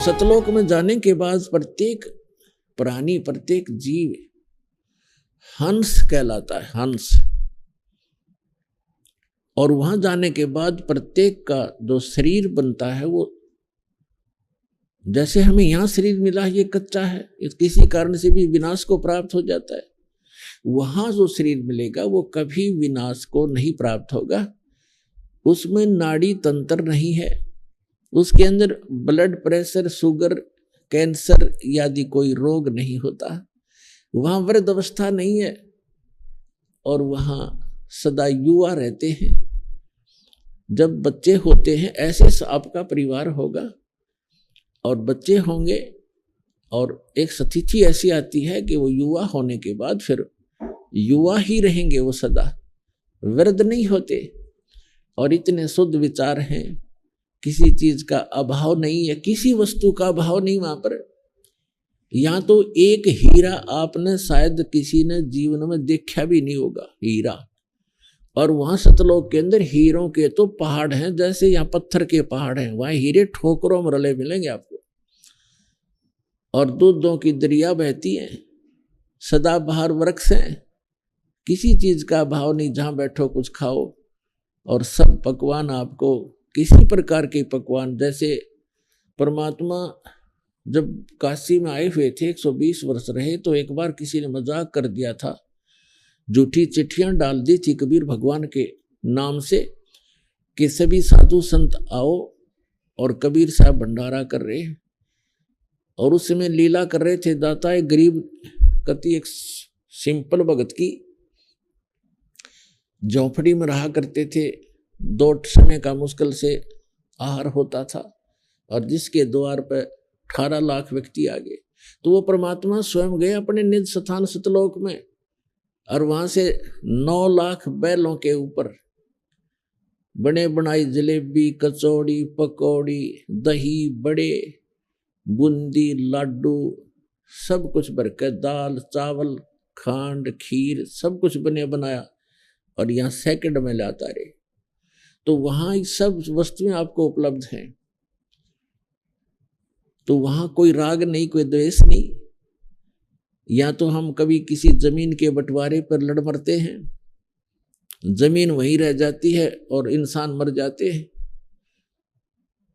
सतलोक में जाने के बाद प्रत्येक प्राणी, प्रत्येक जीव हंस कहलाता है, हंस। और वहां जाने के बाद प्रत्येक का जो शरीर बनता है वो, जैसे हमें यहां शरीर मिला है ये कच्चा है, किसी कारण से भी विनाश को प्राप्त हो जाता है। वहां जो शरीर मिलेगा वो कभी विनाश को नहीं प्राप्त होगा। उसमें नाड़ी तंत्र नहीं है, उसके अंदर ब्लड प्रेशर, शुगर, कैंसर आदि कोई रोग नहीं होता। वहां वृद्ध अवस्था नहीं है और वहां सदा युवा रहते हैं। जब बच्चे होते हैं ऐसे आपका परिवार होगा और बच्चे होंगे, और एक स्थिति ऐसी आती है कि वो युवा होने के बाद फिर युवा ही रहेंगे, वो सदा वृद्ध नहीं होते। और इतने शुद्ध विचार हैं, किसी चीज का अभाव नहीं है, किसी वस्तु का अभाव नहीं वहां पर। यहां तो एक हीरा आपने शायद किसी ने जीवन में देखा भी नहीं होगा, हीरा। और वहां सतलोक के अंदर हीरों के तो पहाड़ हैं, जैसे यहाँ पत्थर के पहाड़ हैं, वहां हीरे ठोकरों में रले मिलेंगे आपको। और दूधों की दरिया बहती है, सदाबहार वृक्ष हैं, किसी चीज का अभाव नहीं, जहां बैठो कुछ खाओ। और सब पकवान आपको किसी प्रकार के पकवान, जैसे परमात्मा जब काशी में आए हुए थे 120 वर्ष रहे, तो एक बार किसी ने मजाक कर दिया था, झूठी चिट्ठियां डाल दी थी कबीर भगवान के नाम से कि सभी साधु संत आओ, और कबीर साहब भंडारा कर रहे हैं। और उस समय लीला कर रहे थे दाता, एक गरीब कति एक सिंपल भगत की झोंपड़ी में रहा करते थे, 2 समय का मुश्किल से आहार होता था, और जिसके द्वार पर 18 लाख व्यक्ति आ गए। तो वो परमात्मा स्वयं गए अपने निज स्थान सतलोक में, और वहां से 9 लाख बैलों के ऊपर बने बनाई जलेबी, कचौड़ी, पकौड़ी, दही, बड़े, बूंदी, लाडू, सब कुछ भरकर, दाल, चावल, खांड, खीर, सब कुछ बने बनाया, और यहाँ सेकंड में लाता रहे। तो वहां सब वस्तुएं आपको उपलब्ध हैं। तो वहां कोई राग नहीं, कोई द्वेष नहीं। या तो हम कभी किसी जमीन के बंटवारे पर लड़ मरते हैं, जमीन वहीं रह जाती है और इंसान मर जाते हैं।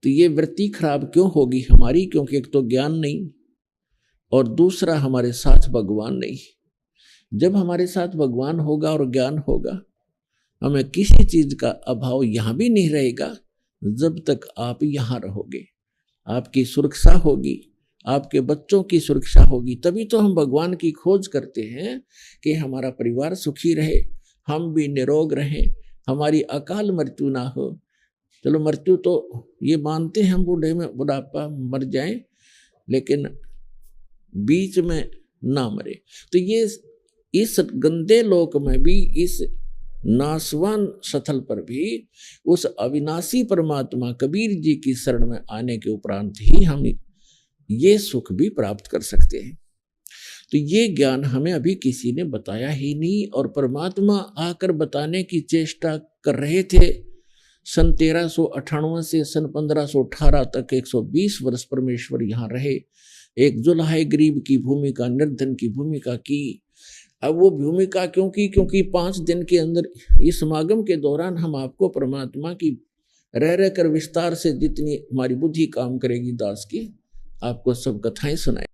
तो ये वृत्ति खराब क्यों होगी हमारी? क्योंकि एक तो ज्ञान नहीं, और दूसरा हमारे साथ भगवान नहीं। जब हमारे साथ भगवान होगा और ज्ञान होगा, हमें किसी चीज का अभाव यहां भी नहीं रहेगा। जब तक आप यहां रहोगे, आपकी सुरक्षा होगी, आपके बच्चों की सुरक्षा होगी। तभी तो हम भगवान की खोज करते हैं कि हमारा परिवार सुखी रहे, हम भी निरोग रहें, हमारी अकाल मृत्यु ना हो। चलो मृत्यु तो ये मानते हैं हम, बूढ़े में बुढ़ापा मर जाएं, लेकिन बीच में ना मरे। तो ये इस गंदे लोक में भी, इस नासवान स्थल पर भी, उस अविनाशी परमात्मा कबीर जी की शरण में आने के उपरांत ही हम ये सुख भी प्राप्त कर सकते हैं। तो ये ज्ञान हमें अभी किसी ने बताया ही नहीं, और परमात्मा आकर बताने की चेष्टा कर रहे थे। सन 1398 से सन 1518 तक 120 वर्ष परमेश्वर यहाँ रहे। एक जुल्हा गरीब की भूमिका, निर्धन की भूमिका की। अब वो भूमिका क्यों की? क्योंकि 5 दिन के अंदर इस समागम के दौरान हम आपको परमात्मा की रह कर विस्तार से, जितनी हमारी बुद्धि काम करेगी दास की, आपको सब कथाएं सुनाए।